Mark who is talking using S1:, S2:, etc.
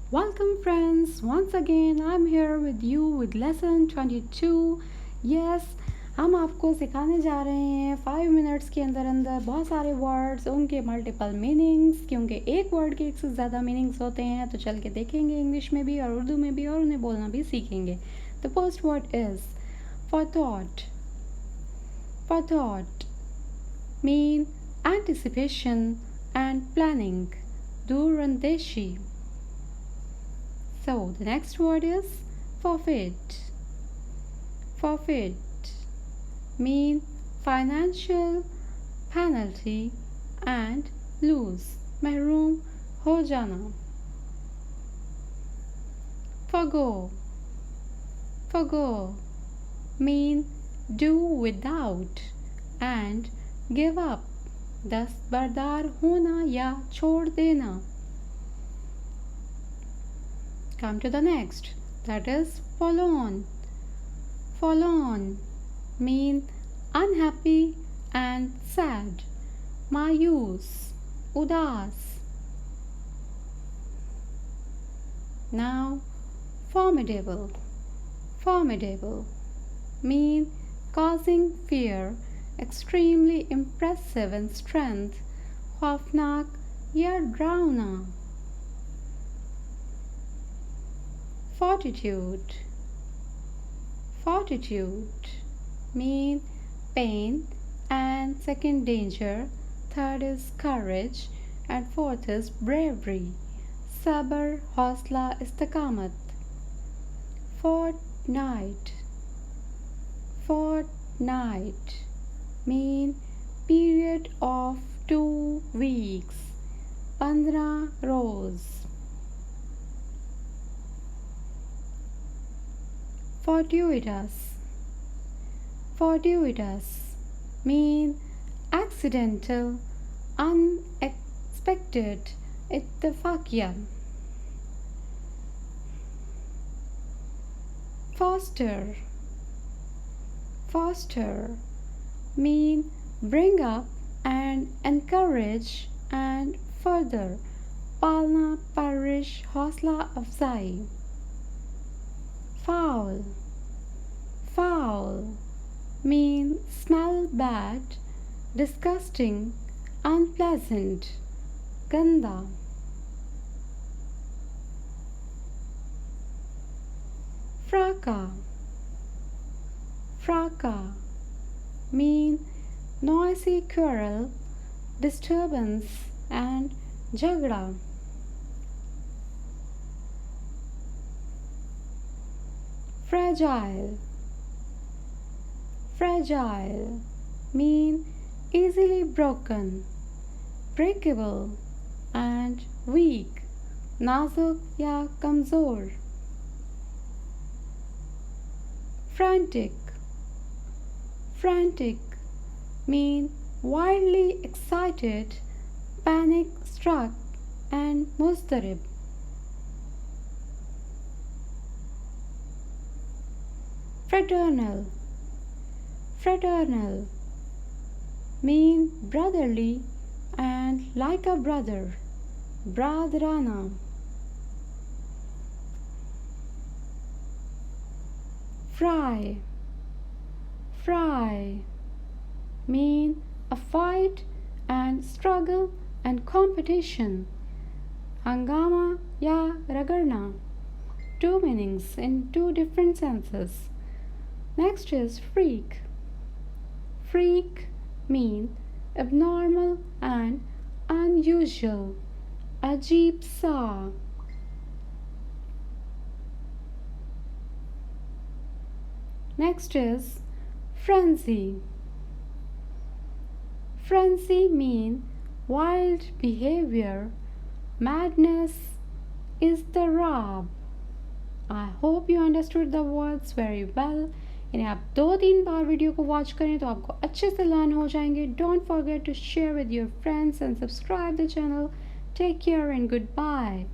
S1: Welcome, friends. Once again, I'm here with you with lesson 22. Yes, हम आपको सिखाने जा रहे हैं 5 मिनट्स के अंदर अंदर बहुत सारे वर्ड्स, उनके मल्टीपल मीनिंग्स, क्योंकि एक वर्ड के एक से ज़्यादा मीनिंग्स होते हैं। तो चल के देखेंगे इंग्लिश में भी और उर्दू में भी, और उन्हें बोलना भी सीखेंगे। The first word is for thought. For thought mean anticipation and planning. Durandeshi. So the next word is forfeit. Forfeit mean financial penalty and lose. Mahroom ho jana. Forgo. Forgo mean do without and give up. दस्तबरदार होना या छोड़ देना. Come to the next, that is forlorn. Forlorn mean unhappy and sad. मायूस, उदास. Now formidable. Formidable mean causing fear, extremely impressive in strength. खौफनाक या डरावना. Fortitude. Fortitude mean pain and second danger, third is courage and fourth is bravery. Sabr, हौसला, इस्तकामत. Fortnight. Fortnight mean period of 2 weeks. 15 rose. Fortuitous. Fortuitous mean accidental, unexpected, اتفاقيا. Foster. Foster mean bring up and encourage and further. पालना, परवरिश, हौसला अफजाई. Foul. Foul mean smell bad, disgusting, unpleasant. Ganda. Fracas. Fracas mean noisy quarrel, disturbance and jagda. Fragile. Fragile mean easily broken, breakable and weak. नाजुक या कमज़ोर. Frantic. Frantic mean wildly excited, panic struck and mustarib. Fraternal. Fraternal mean brotherly and like a brother. Bradrana. Fry. Fry mean a fight and struggle and competition. Hangama ya ragarna. Two meanings in two different senses. Next is freak. Freak mean abnormal and unusual. Ajeeb sa. Next is frenzy. Frenzy mean wild behavior. Madness is the rab. I hope you understood the words very well. इन्हें आप 2-3 बार video को watch करें तो आपको अच्छे से learn हो जाएंगे. Don't forget to share with your friends and subscribe the channel. Take care and good bye.